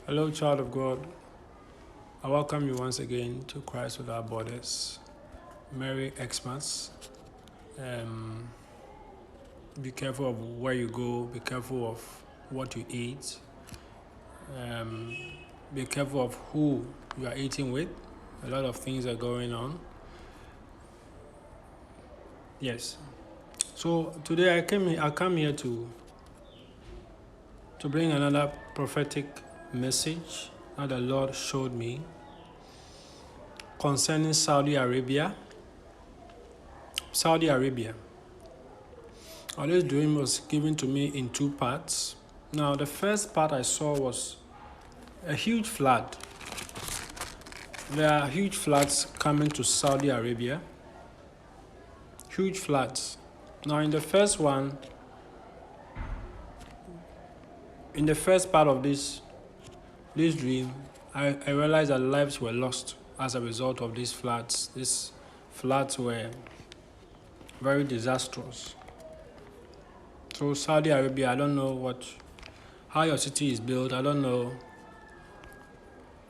Hello, child of God. I welcome you once again to Christ Without Borders. Merry Xmas. Be careful of where you go. Be careful of what you eat. Be careful of who you are eating with. A lot of things are going on. Yes. So today I come here to bring another prophetic message that the Lord showed me concerning Saudi Arabia. Saudi Arabia. This dream was given to me in two parts. Now, the first part I saw was a huge flood. There are huge floods coming to Saudi Arabia. Huge floods. Now, in the first part of this dream, I realized that lives were lost as a result of these floods. These floods were very disastrous. So Saudi Arabia, I don't know how your city is built. I don't know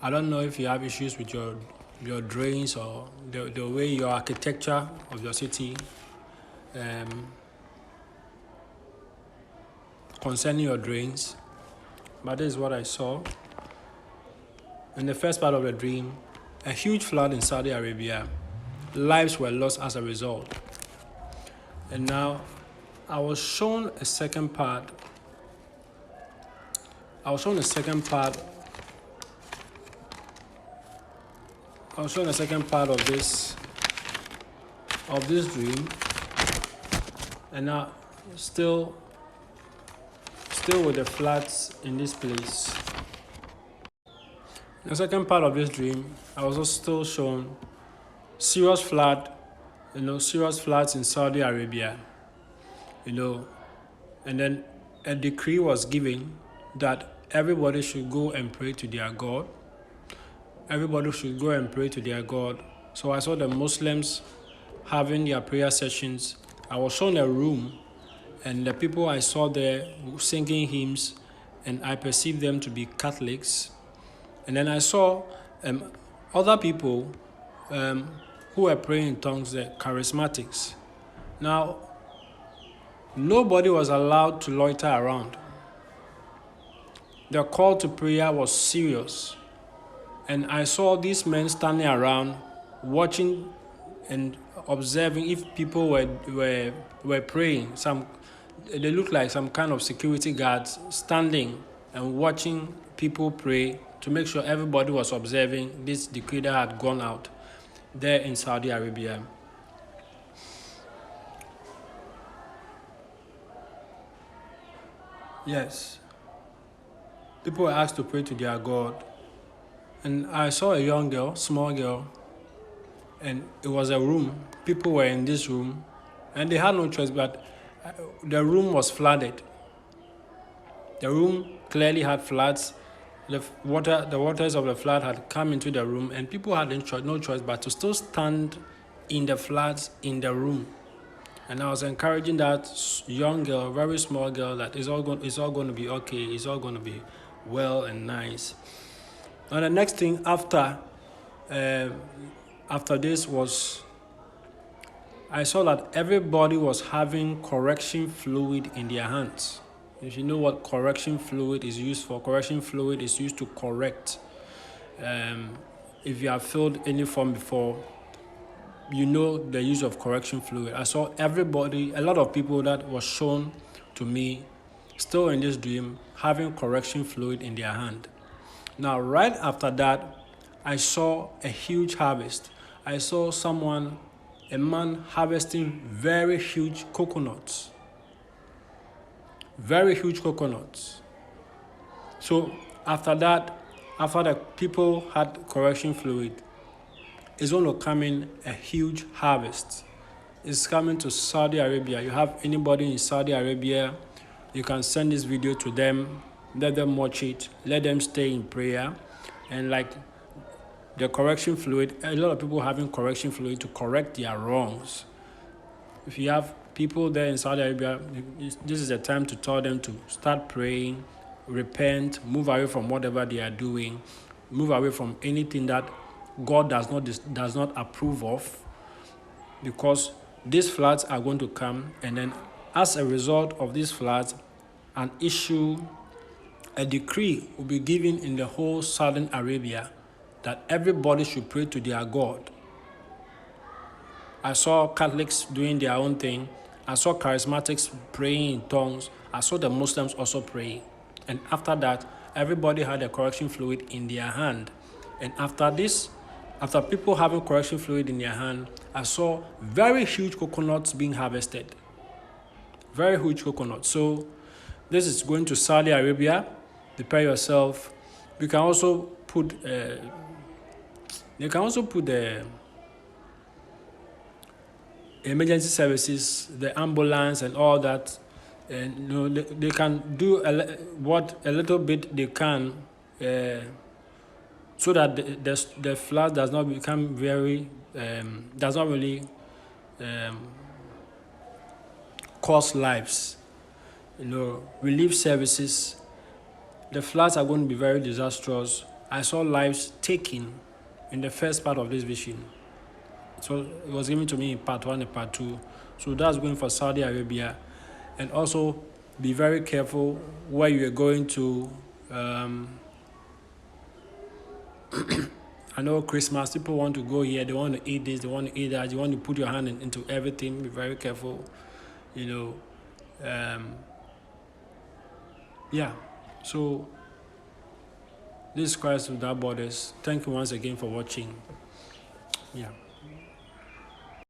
if you have issues with your drains or the way your architecture of your city concerning your drains. But this is what I saw. In the first part of the dream, a huge flood in Saudi Arabia. Lives were lost as a result. And now I was shown a second part. Of this dream, and now still with the floods in this place. The second part of this dream, I was also still shown serious floods in Saudi Arabia. And then a decree was given that everybody should go and pray to their God. So I saw the Muslims having their prayer sessions. I was shown a room, and the people I saw there singing hymns, and I perceived them to be Catholics. And then I saw other people who were praying in tongues, the charismatics. Now, nobody was allowed to loiter around. The call to prayer was serious. And I saw these men standing around, watching and observing if people were praying. They looked like some kind of security guards standing and watching people pray to make sure everybody was observing this decree that had gone out there in Saudi Arabia. Yes. People were asked to pray to their God. And I saw a young girl, small girl, and it was a room. People were in this room, and they had no choice, but the room was flooded. The room clearly had floods. The waters of the flood had come into the room, and people had no choice but to still stand in the floods in the room. And I was encouraging that young girl, very small girl, that it's all going to be okay. It's all going to be well and nice. Now the next thing after this was, I saw that everybody was having correction fluid in their hands. If you know what correction fluid is used for, correction fluid is used to correct. If you have filled any form before, you know the use of correction fluid. I saw a lot of people that was shown to me, still in this dream, having correction fluid in their hand. Now, right after that, I saw a huge harvest. I saw a man harvesting very huge coconuts. Very huge coconuts. So after that, after the people had correction fluid, it's going to come in a huge harvest. It's coming to Saudi Arabia. You have anybody in Saudi Arabia, you can send this video to them, let them watch it, let them stay in prayer. And like the correction fluid, a lot of people having correction fluid to correct their wrongs. If you have people there in Saudi Arabia, this is the time to tell them to start praying, repent, move away from whatever they are doing, move away from anything that God does not approve of, because these floods are going to come, and then as a result of these floods, a decree will be given in the whole southern Arabia that everybody should pray to their God. I saw Catholics doing their own thing. I saw charismatics praying in tongues. I saw the Muslims also praying. And after that, everybody had a correction fluid in their hand. And after people having correction fluid in their hand, I saw very huge coconuts being harvested. Very huge coconuts. So this is going to Saudi Arabia. Prepare yourself. You can also put the emergency services, the ambulance, and all that. And they can do a little bit they can, so that the flood does not become does not really cost lives. Relief services. The floods are going to be very disastrous. I saw lives taken in the first part of this vision. So it was given to me in part 1 and part 2. So that's going for Saudi Arabia. And also be very careful where you are going to. I know Christmas, people want to go here, they want to eat this, they want to eat that, you want to put your hand into everything. Be very careful. So this is Christ Without Borders. Thank you once again for watching.